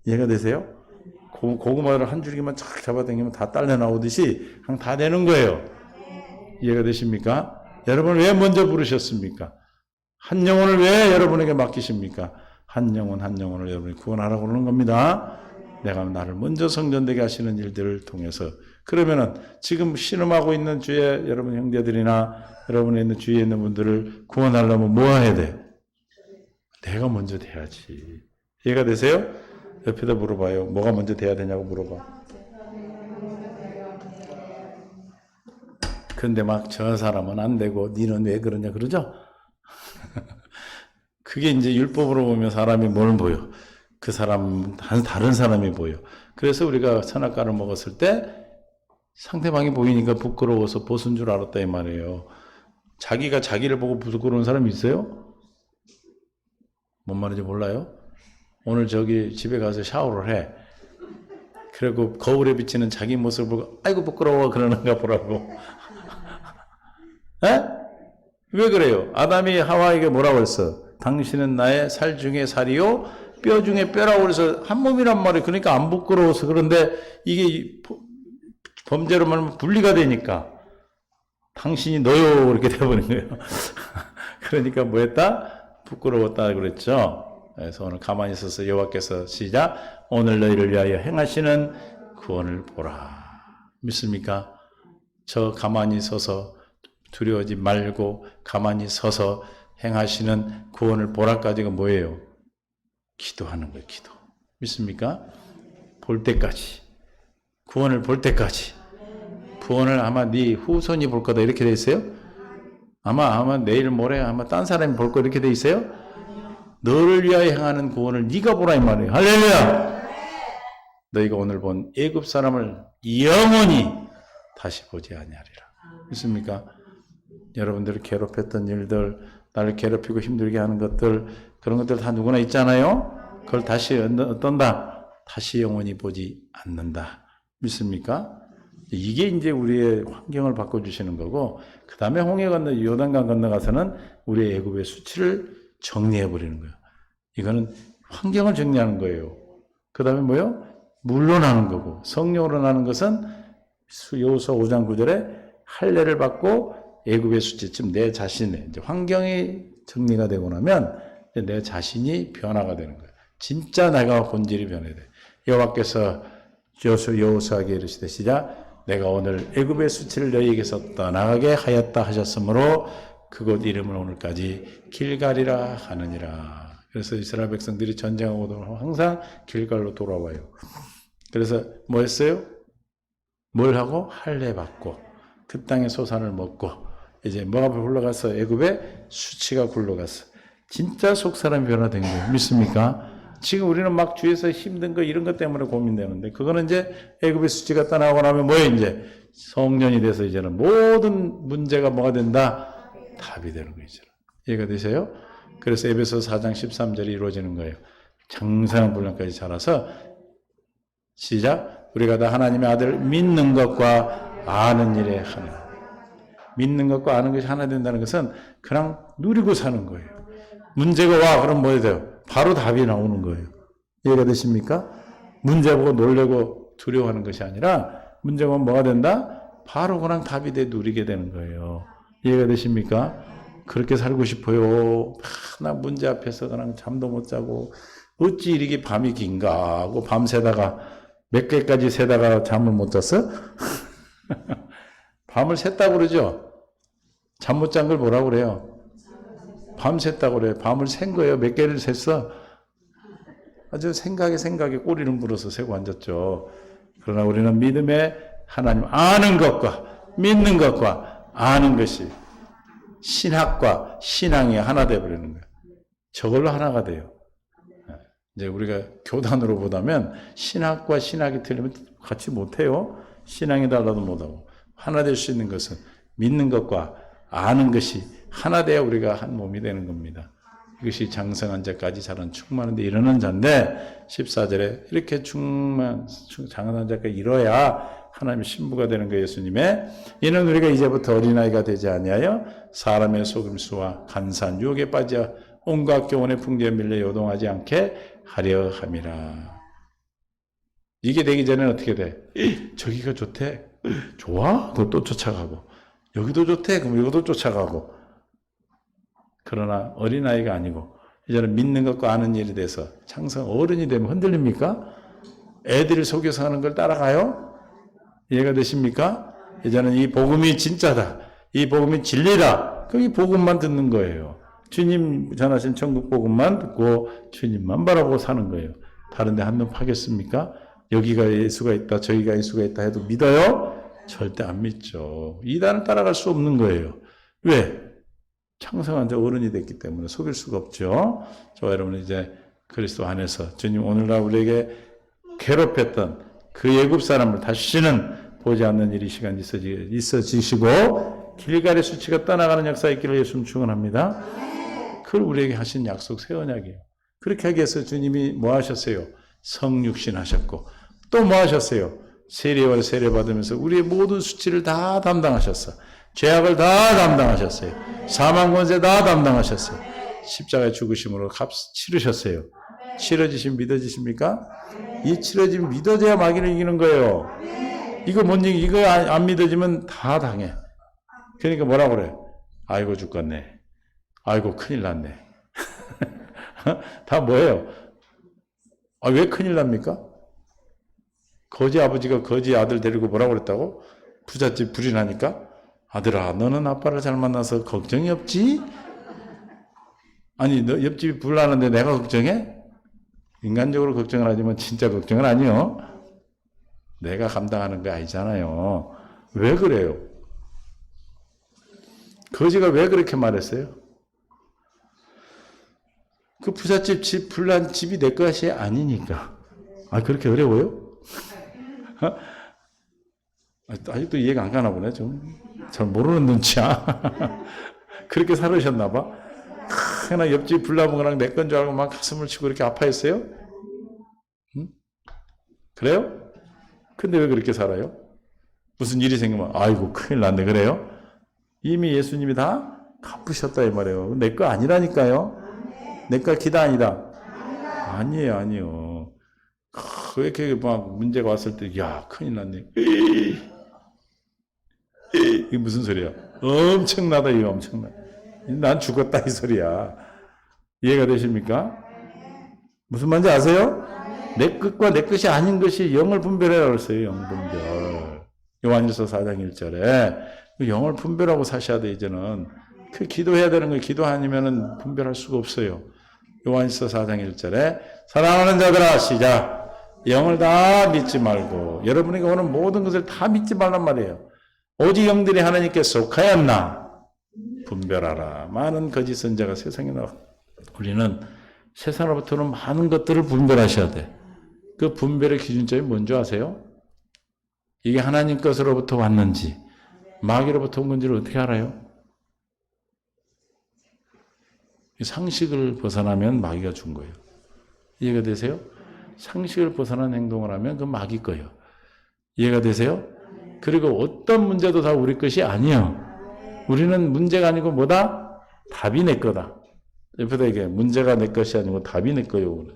이해가 되세요? 고구마를 한 줄기만 쫙 잡아당기면 다 딸려 나오듯이 그냥 다 되는 거예요. 이해가 되십니까? 여러분 왜 먼저 부르셨습니까? 한 영혼을 왜 여러분에게 맡기십니까? 한 영혼을 여러분이 구원하라고 그러는 겁니다. 내가 나를 먼저 성전되게 하시는 일들을 통해서 그러면은 지금 신음하고 있는 주의 여러분 형제들이나 여러분에 있는 주위에 있는 분들을 구원하려면 뭐 해야 돼? 내가 먼저 돼야지. 이해가 되세요? 옆에다 물어봐요. 뭐가 먼저 돼야 되냐고 물어봐. 근데 막 저 사람은 안 되고 니는 왜 그러냐 그러죠? 그게 이제 율법으로 보면 사람이 뭘 보여? 그 사람, 다른 사람이 보여. 그래서 우리가 선악과를 먹었을 때 상대방이 보이니까 부끄러워서 벗은 줄 알았다 이 말이에요. 자기가 자기를 보고 부끄러운 사람이 있어요? 뭔 말인지 몰라요? 오늘 저기 집에 가서 샤워를 해. 그리고 거울에 비치는 자기 모습을 보고 아이고 부끄러워 그러는가 보라고. 에? 왜 그래요? 아담이 하와에게 뭐라고 했어? 당신은 나의 살 중에 살이요 뼈 중에 뼈라고 해서 한 몸이란 말이에요. 그러니까 안 부끄러워서. 그런데 이게 범죄로 말하면 분리가 되니까 당신이 너요 이렇게 돼버린 거예요. 그러니까 뭐 했다? 부끄러웠다 그랬죠. 그래서 오늘 가만히 있어서 여호와께서 시작 오늘 너희를 위하여 행하시는 구원을 보라. 믿습니까? 저 가만히 서서 두려워하지 말고 가만히 서서 행하시는 구원을 보라까지가 뭐예요? 기도하는 거예요. 기도. 믿습니까? 볼 때까지. 구원을 볼 때까지. 구원을 아마 네 후손이 볼 거다 이렇게 돼 있어요? 아마 내일 모레 아마 딴 사람이 볼 거 이렇게 돼 있어요? 너를 위하여 행하는 구원을 네가 보라 이 말이에요. 할렐루야. 너희가 오늘 본 애굽 사람을 영원히 다시 보지 아니하리라. 믿습니까? 여러분들을 괴롭혔던 일들, 나를 괴롭히고 힘들게 하는 것들, 그런 것들 다 누구나 있잖아요. 그걸 다시 어떤다? 다시 영원히 보지 않는다. 믿습니까? 이게 이제 우리의 환경을 바꿔주시는 거고, 그 다음에 홍해 건너 요단강 건너가서는 우리의 애굽의 수치를 정리해 버리는 거예요. 이거는 환경을 정리하는 거예요. 그 다음에 뭐요? 물로 나는 거고, 성령으로 나는 것은 여호수아 5장 9절에 할례를 받고 애굽의 수치쯤 내 자신의 이제 환경이 정리가 되고 나면 이제 내 자신이 변화가 되는 거예요. 진짜 내가 본질이 변해야 돼. 여호와께서 여호수아에게 이르시되 시작 내가 오늘 애굽의 수치를 너희에게서 떠나가게 하였다 하셨으므로 그곳 이름을 오늘까지 길갈이라 하느니라. 그래서 이스라엘 백성들이 전쟁하고도 항상 길갈로 돌아와요. 그래서 뭐 했어요? 뭘 하고? 할례 받고 그 땅의 소산을 먹고 이제 모압을 굴러가서 애굽의 수치가 굴러갔어. 진짜 속 사람이 변화된 거예요. 믿습니까? 지금 우리는 막 주위에서 힘든 거 이런 것 때문에 고민되는데 그거는 이제 애굽의 수치가 떠나고 나면 뭐예요? 이제 성년이 돼서 이제는 모든 문제가 뭐가 된다? 답이 되는 거죠. 이해가 되세요? 그래서 에베소 4장 13절이 이루어지는 거예요. 장성한 분량까지 자라서 시작 우리가 다 하나님의 아들 믿는 것과 아는 일에 하나. 믿는 것과 아는 것이 하나 된다는 것은 그냥 누리고 사는 거예요. 문제가 와 그럼 뭐 해야 돼요? 바로 답이 나오는 거예요. 이해가 되십니까? 문제 보고 놀래고 두려워하는 것이 아니라 문제가 오면 뭐가 된다? 바로 그냥 답이 돼 누리게 되는 거예요. 이해가 되십니까? 그렇게 살고 싶어요. 나 문제 앞에서 그냥 잠도 못 자고 어찌 이렇게 밤이 긴가 하고 밤새다가 몇 개까지 새다가 잠을 못 잤어? 밤을 샜다고 그러죠? 잠 못 잔 걸 뭐라고 그래요? 밤 샜다고 그래요. 밤을 샌 거예요. 몇 개를 샜어? 아주 생각에 꼬리를 물어서 새고 앉았죠. 그러나 우리는 믿음에 하나님 아는 것과 믿는 것과 아는 것이 신학과 신앙이 하나 되어버리는 거예요. 저걸로 하나가 돼요. 이제 우리가 교단으로 보다면 신학과 신학이 틀리면 같이 못해요. 신앙이 달라도 못하고 하나 될 수 있는 것은 믿는 것과 아는 것이 하나 돼야 우리가 한 몸이 되는 겁니다. 이것이 장성한 자까지 자란 충만한데 이르는 자인데 14절에 이렇게 장성한 자까지 이뤄야 하나님의 신부가 되는 거예요. 예수님의 이는 우리가 이제부터 어린아이가 되지 아니하여 사람의 속임수와 간사한 유혹에 빠져 온갖 교훈의 풍기에 밀려 요동하지 않게 하려 함이라. 이게 되기 전에는 어떻게 돼? 저기가 좋대. 좋아? 그걸 또 쫓아가고 여기도 좋대. 그럼 이것도 쫓아가고. 그러나 어린아이가 아니고 이제는 믿는 것과 아는 일에 대해서 창성 어른이 되면 흔들립니까? 애들을 속여서 하는 걸 따라가요? 이해가 되십니까? 이제는 이 복음이 진짜다. 이 복음이 진리다. 그럼 이 복음만 듣는 거예요. 주님 전하신 천국 복음만 듣고 주님만 바라보고 사는 거예요. 다른 데 한눈 파겠습니까? 여기가 예수가 있다, 저기가 예수가 있다 해도 믿어요? 절대 안 믿죠. 이단을 따라갈 수 없는 거예요. 왜? 창성한 자 어른이 됐기 때문에 속일 수가 없죠. 저와 여러분은 이제 그리스도 안에서 주님 오늘날 우리에게 괴롭혔던 그 애굽 사람을 다시는 보지 않는 일이 시간 있어지시고 길갈의 수치가 떠나가는 역사가 있기를 예수님 축원합니다. 그걸 우리에게 하신 약속 새 언약이에요. 그렇게 하기 위해서 주님이 뭐 하셨어요? 성육신 하셨고 또 뭐 하셨어요? 세례와 세례 받으면서 우리의 모든 수치를 다 담당하셨어. 죄악을 다 담당하셨어요. 사망 권세 다 담당하셨어요. 십자가의 죽으심으로 값 치르셨어요. 치러지심 믿어지십니까? 이 치러짐 믿어져야 마귀를 이기는 거예요. 이거 못 이기, 이거 안 믿어지면 다 당해. 그러니까 뭐라고 그래? 아이고 죽겠네. 아이고 큰일 났네. 다 뭐예요? 아, 왜 큰일 납니까? 거지 아버지가 거지 아들 데리고 뭐라고 그랬다고? 부잣집 불이 나니까? 아들아, 너는 아빠를 잘 만나서 걱정이 없지? 아니, 너 옆집이 불 나는데 내가 걱정해? 인간적으로 걱정을 하지만 진짜 걱정은 아니요. 내가 감당하는 게 아니잖아요. 왜 그래요? 거지가 왜 그렇게 말했어요? 그 부잣집 집 불난 집이 내 것이 아니니까. 아, 그렇게 어려워요? 아직도 이해가 안 가나 보네, 좀. 잘 모르는 눈치야. 그렇게 살으셨나 봐. 하나 옆집 불나본 거랑 내 건 줄 알고 막 가슴을 치고 이렇게 아파했어요? 응? 그래요? 근데 왜 그렇게 살아요? 무슨 일이 생기면, 아이고, 큰일 났네. 그래요? 이미 예수님이 다 갚으셨다, 이 말이에요. 내 거 아니라니까요. 내 거 기다 아니다. 아니에요, 아니요. 왜 이렇게 막 문제가 왔을 때, 야, 큰일 났네. 이게 무슨 소리야? 엄청나다, 이거 엄청나. 난 죽었다, 이 소리야. 이해가 되십니까? 무슨 말인지 아세요? 내 끝과 내 끝이 아닌 것이 영을 분별해라 그랬어요, 영 분별. 요한일서 4장 1절에. 영을 분별하고 사셔야 돼, 이제는. 그 기도해야 되는 거예요. 기도 아니면은 분별할 수가 없어요. 요한일서 4장 1절에 사랑하는 자들아 시작. 영을 다 믿지 말고 여러분에게 오는 모든 것을 다 믿지 말란 말이에요. 오직 영들이 하나님께 속하였나 분별하라. 많은 거짓 선자가 세상에 나와. 우리는 세상으로부터는 많은 것들을 분별하셔야 돼. 그 분별의 기준점이 뭔지 아세요? 이게 하나님 것으로부터 왔는지 마귀로부터 온 건지를 어떻게 알아요? 상식을 벗어나면 마귀가 준 거예요. 이해가 되세요? 상식을 벗어난 행동을 하면 그 마귀 거예요. 이해가 되세요? 그리고 어떤 문제도 다 우리 것이 아니에요. 우리는 문제가 아니고 뭐다? 답이 내 거다. 옆에다 얘기해. 문제가 내 것이 아니고 답이 내 거예요.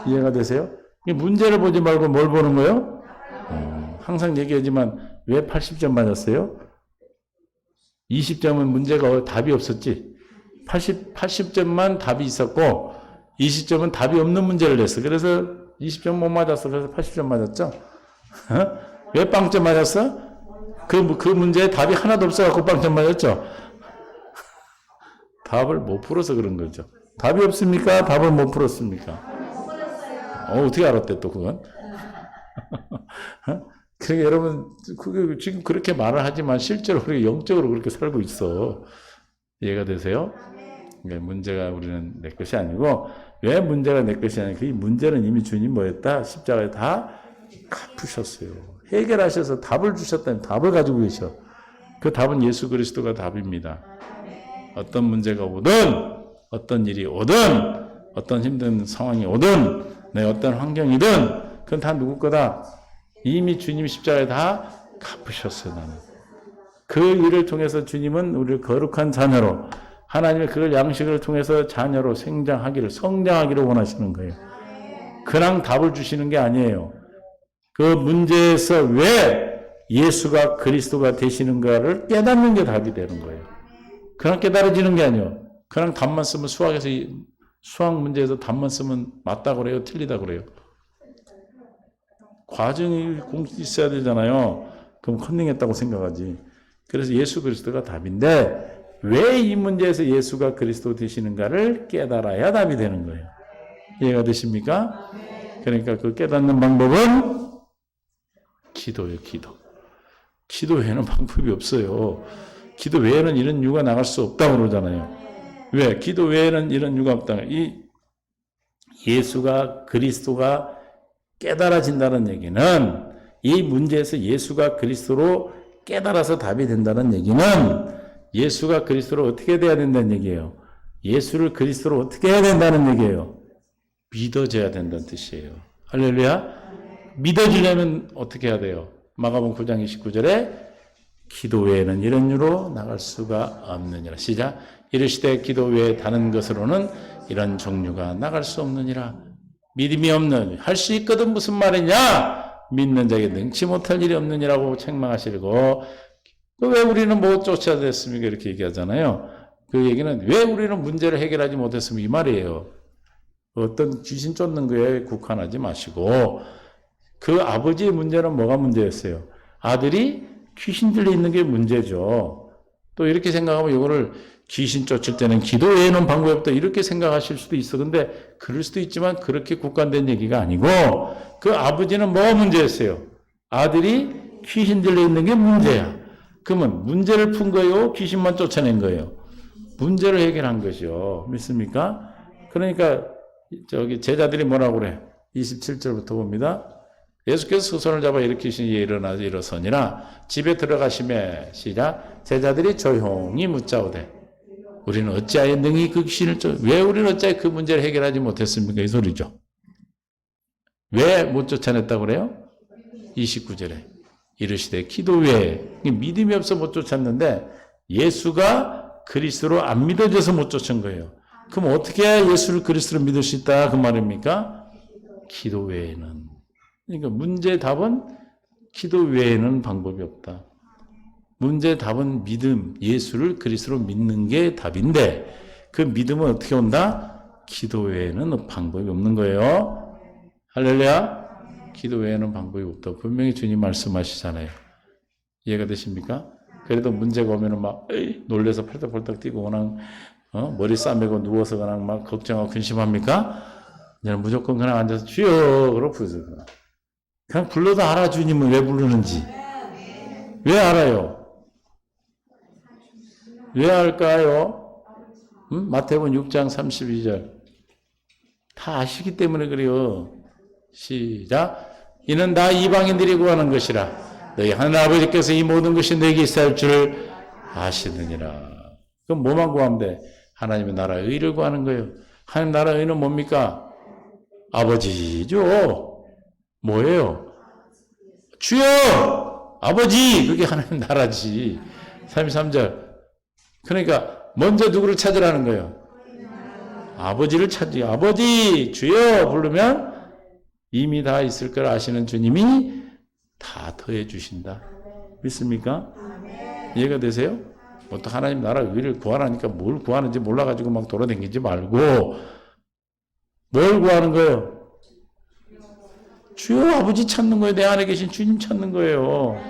이해가 되세요? 문제를 보지 말고 뭘 보는 거예요? 항상 얘기하지만 왜 80점 맞았어요? 20점은 문제가 답이 없었지. 80점만 답이 있었고 20점은 답이 없는 문제를 냈어. 그래서 20점 못 맞았어. 그래서 80점 맞았죠. 왜 빵점 맞았어? 그 문제에 답이 하나도 없어갖고 빵점 맞았죠. 답을 못 풀어서 그런 거죠. 답이 없습니까? 답을 못 풀었습니까? 어떻게 알았대 또 그건? 그러니까 여러분 그게 지금 그렇게 말을 하지만 실제로 우리가 영적으로 그렇게 살고 있어. 이해가 되세요? 그러니까 문제가 우리는 내 것이 아니고 왜 문제가 내 것이 아니고 그 문제는 이미 주님 뭐였다? 십자가에 다 갚으셨어요. 해결하셔서 답을 주셨다면 답을 가지고 계셔. 그 답은 예수 그리스도가 답입니다. 어떤 문제가 오든 어떤 일이 오든 어떤 힘든 상황이 오든 내 어떤 환경이든 그건 다 누구 거다? 이미 주님 십자가에 다 갚으셨어요. 나는. 그 일을 통해서 주님은 우리를 거룩한 자녀로 하나님의 그 양식을 통해서 자녀로 성장하기를 원하시는 거예요. 그냥 답을 주시는 게 아니에요. 그 문제에서 왜 예수가 그리스도가 되시는가를 깨닫는 게 답이 되는 거예요. 그냥 깨달아지는 게 아니에요. 그냥 답만 쓰면 수학 문제에서 답만 쓰면 맞다 그래요? 틀리다 그래요? 과정이 있어야 되잖아요. 그럼 컨닝했다고 생각하지. 그래서 예수 그리스도가 답인데 왜 이 문제에서 예수가 그리스도 되시는가를 깨달아야 답이 되는 거예요. 이해가 되십니까? 그러니까 그 깨닫는 방법은 기도예요. 기도 외에는 방법이 없어요. 기도 외에는 이런 유가 나갈 수 없다고 그러잖아요. 왜? 기도 외에는 이런 유가 없다. 이 예수가 그리스도가 깨달아진다는 얘기는 이 문제에서 예수가 그리스도로 깨달아서 답이 된다는 얘기는 예수가 그리스도로 어떻게 돼야 된다는 얘기예요. 예수를 그리스도로 어떻게 해야 된다는 얘기예요. 믿어져야 된다는 뜻이에요. 할렐루야. 믿어지려면 어떻게 해야 돼요? 마가복음 9장 29절에 기도 외에는 이런 유로 나갈 수가 없느니라. 시작. 이르시되 기도 외에 다른 것으로는 이런 종류가 나갈 수 없느니라. 믿음이 없는 할 수 있거든 무슨 말이냐? 믿는 자에게 능치 못할 일이 없느니라고 책망하시고 왜 우리는 못 쫓아냈습니까? 이렇게 얘기하잖아요. 그 얘기는 왜 우리는 문제를 해결하지 못했으면 이 말이에요. 어떤 귀신 쫓는 거에 국한하지 마시고 그 아버지의 문제는 뭐가 문제였어요? 아들이 귀신 들려 있는 게 문제죠. 또 이렇게 생각하면 이거를 귀신 쫓을 때는 기도 외에는 방법이 없다 이렇게 생각하실 수도 있어. 근데 그럴 수도 있지만 그렇게 국한된 얘기가 아니고 그 아버지는 뭐가 문제였어요? 아들이 귀신 들려 있는 게 문제야. 그러면 문제를 푼 거예요? 귀신만 쫓아낸 거예요? 문제를 해결한 것이요. 믿습니까? 그러니까 저기 제자들이 뭐라고 그래? 27절부터 봅니다. 예수께서 그 손을 잡아 일으키시니 일어나서 일어서니라. 집에 들어가시매 시작. 제자들이 조용히 묻자오되 우리는 어찌하여 능히 그 귀신을 왜 우리는 어찌하여 그 문제를 해결하지 못했습니까? 이 소리죠. 왜 못 쫓아냈다고 그래요? 29절에 이르시되 기도 외에 믿음이 없어 못 쫓았는데 예수가 그리스도로 안 믿어져서 못 쫓은 거예요. 그럼 어떻게 해야 예수를 그리스도로 믿을 수 있다 그 말입니까? 기도 외에는. 그러니까 문제의 답은 기도 외에는 방법이 없다. 문제의 답은 믿음, 예수를 그리스도로 믿는 게 답인데 그 믿음은 어떻게 온다? 기도 외에는 방법이 없는 거예요. 할렐루야. 기도 외에는 방법이 없다. 분명히 주님 말씀하시잖아요. 이해가 되십니까? 그래도 문제가 오면은 막 놀래서 펄떡펄떡 뛰고 그냥 머리 싸매고 누워서 그냥 막 걱정하고 근심합니까? 그냥 무조건 그냥 앉아서 주여 그러고 부르세요. 그냥 불러도 알아. 주님은 왜 부르는지. 왜 알아요? 왜 알까요? 마태복음 6장 32절 다 아시기 때문에 그래요. 시작. 이는 다 이방인들이 구하는 것이라 너희 하늘 아버지께서 이 모든 것이 너에게 있어야 할 줄 아시느니라. 그럼 뭐만 구하면 돼? 하나님의 나라의 의를 구하는 거예요. 하나님 나라의 의는 뭡니까? 아버지죠. 뭐예요? 주여! 아버지! 그게 하나님 나라지. 33절. 그러니까 먼저 누구를 찾으라는 거예요? 아버지를 찾지. 아버지! 주여! 부르면 이미 다 있을 걸 아시는 주님이 다 더해 주신다. 믿습니까? 이해가 되세요? 뭐 또 하나님 나라 의를 구하라니까 뭘 구하는지 몰라가지고 막 돌아다니지 말고 뭘 구하는 거예요? 주여 아버지 찾는 거예요. 내 안에 계신 주님 찾는 거예요.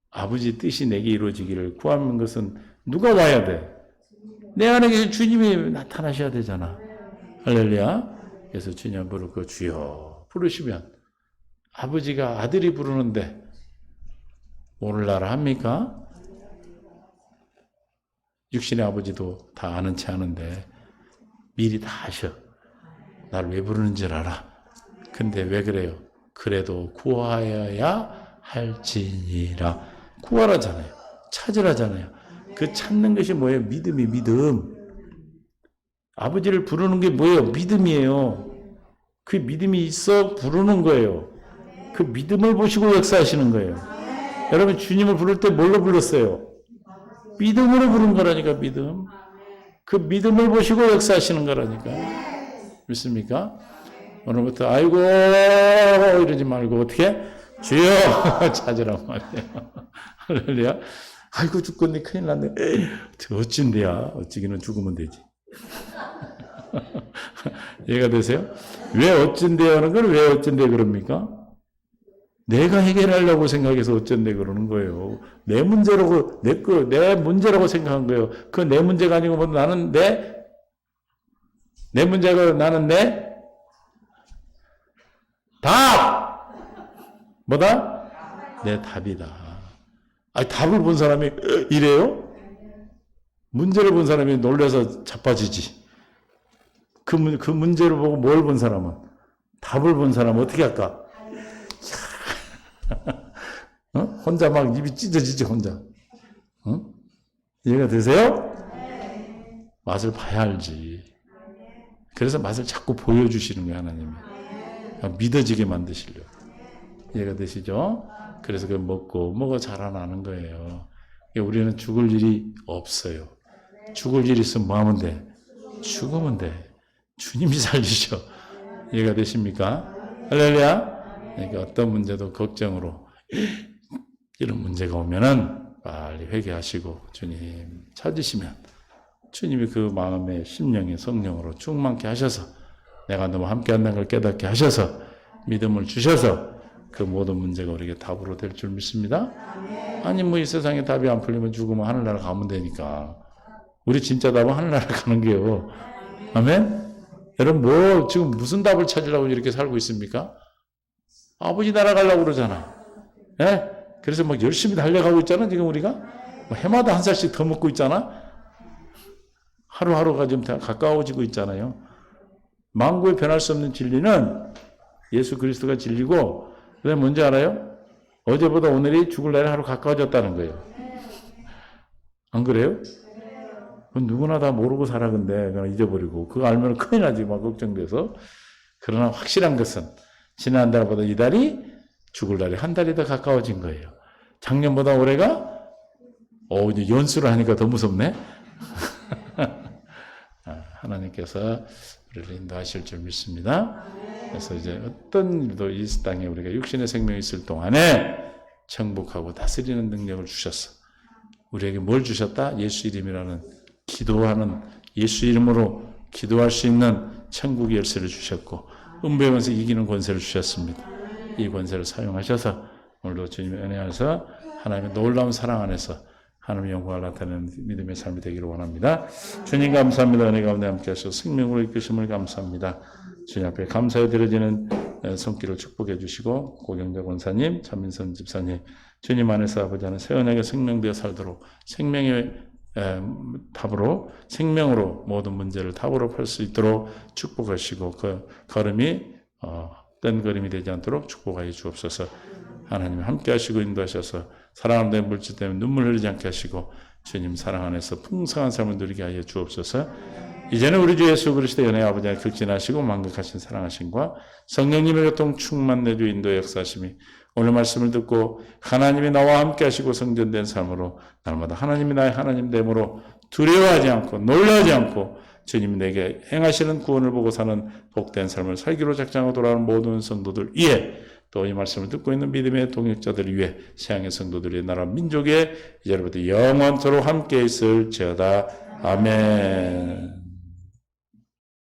아버지 뜻이 내게 이루어지기를 구하는 것은 누가 와야 돼? 내 안에 계신 주님이 나타나셔야 되잖아. 할렐루야. 그래서 주님 부르고 주여 부르시면 아버지가 아들이 부르는데 오늘날 합니까? 육신의 아버지도 다 아는 체 아는데 미리 다 아셔. 날 왜 부르는지 알아. 근데 왜 그래요? 그래도 구하여야 할지니라. 구하라잖아요. 찾으라잖아요. 그 찾는 것이 뭐예요? 믿음이 믿음. 아버지를 부르는 게 뭐예요? 믿음이에요. 그 믿음이 있어 부르는 거예요. 그 믿음을 보시고 역사하시는 거예요. 여러분 주님을 부를 때 뭘로 불렀어요? 믿음으로 부른 거라니까 믿음. 그 믿음을 보시고 역사하시는 거라니까. 믿습니까? 오늘부터 아이고 이러지 말고 어떻게? 주여 찾으란 말이에요. 할렐루야. 아이고 죽겠네 큰일 났네. 어찐데야. 어찌기는 죽으면 되지. 이해가 되세요? 왜 어쩐대요 하는 걸 왜 어쩐대 그럽니까? 내가 해결하려고 생각해서 어쩐대 그러는 거예요. 내 문제라고, 내 문제라고 생각한 거예요. 그 내 문제가 아니고 뭐 나는 내 문제가 나는 내 답! 뭐다? 내 답이다. 아니, 답을 본 사람이 이래요? 문제를 본 사람이 놀라서 자빠지지. 그 문제를 보고 뭘 본 사람은? 답을 본 사람은 어떻게 할까? 혼자 막 입이 찢어지지, 혼자. 이해가 되세요? 맛을 봐야 알지. 그래서 맛을 자꾸 보여주시는 거예요, 하나님이. 믿어지게 만드시려고. 이해가 되시죠? 그래서 그걸 먹고 자라나는 거예요. 우리는 죽을 일이 없어요. 죽을 일 있으면 뭐 하면 돼? 죽으면 돼. 주님이 살리셔. 이해가 되십니까? 할렐루야. 그러니까 어떤 문제도 걱정으로 이런 문제가 오면은 빨리 회개하시고 주님 찾으시면 주님이 그 마음의 심령의 성령으로 충만케 하셔서 내가 너무 함께 한다는 걸 깨닫게 하셔서 믿음을 주셔서 그 모든 문제가 우리에게 답으로 될 줄 믿습니다. 아니 뭐 이 세상에 답이 안 풀리면 죽으면 하늘나라 가면 되니까 우리 진짜 답은 하늘나라 가는 게요. 아멘? 여러분 뭐 지금 무슨 답을 찾으려고 이렇게 살고 있습니까? 아버지 나라 가려고 그러잖아. 예? 그래서 막 열심히 달려가고 있잖아 지금 우리가. 뭐 해마다 한 살씩 더 먹고 있잖아. 하루하루가 좀 가까워지고 있잖아요. 만구에 변할 수 없는 진리는 예수 그리스도가 진리고 그다음에 뭔지 알아요? 어제보다 오늘이 죽을 날이 하루 가까워졌다는 거예요. 안 그래요? 그건 누구나 다 모르고 살아 근데 그냥 잊어버리고 그거 알면 큰일 나지 막 걱정돼서. 그러나 확실한 것은 지난 달보다 이 달이 죽을 날이 한 달이 더 가까워진 거예요. 작년보다 올해가 이제 연수를 하니까 더 무섭네. 하나님께서 우리를 인도하실 줄 믿습니다. 그래서 이제 어떤 일도 이 땅에 우리가 육신의 생명이 있을 동안에 정복하고 다스리는 능력을 주셨어. 우리에게 뭘 주셨다? 예수 이름이라는 기도하는 예수 이름으로 기도할 수 있는 천국의 열쇠를 주셨고 음부의 권세 이기는 권세를 주셨습니다. 이 권세를 사용하셔서 오늘도 주님의 은혜 안에서 하나님의 놀라운 사랑 안에서 하나님의 영광을 나타내는 믿음의 삶이 되기를 원합니다. 주님 감사합니다. 은혜 가운데 함께 하셔서 생명으로 이끄심을 감사합니다. 주님 앞에 감사에 드려지는 손길을 축복해 주시고 고경자 권사님, 차민선 집사님 주님 안에서 아버지 하나님 새 언약의 생명되어 살도록 생명의 답으로 생명으로 모든 문제를 답으로 풀 수 있도록 축복하시고 그 걸음이 뜬걸음이 되지 않도록 축복하여 주옵소서. 하나님 함께 하시고 인도하셔서 사랑하는 데 물질 때문에 눈물 흘리지 않게 하시고 주님 사랑 안에서 풍성한 삶을 누리게 하여 주옵소서. 이제는 우리 주 예수 그리스도의 은혜 아버지가 극진하시고 만극하신 사랑하심과 성령님의 교통 충만 내주 인도의 역사하심이 오늘 말씀을 듣고 하나님이 나와 함께 하시고 성전된 삶으로 날마다 하나님이 나의 하나님 됨으로 두려워하지 않고 놀라지 않고 주님이 내게 행하시는 구원을 보고 사는 복된 삶을 살기로 작정하고 돌아오는 모든 성도들 위해 또 이 말씀을 듣고 있는 믿음의 동역자들을 위해 세상의 성도들의 나라 민족에 이제로부터 영원토록 함께 있을지어다. 아멘.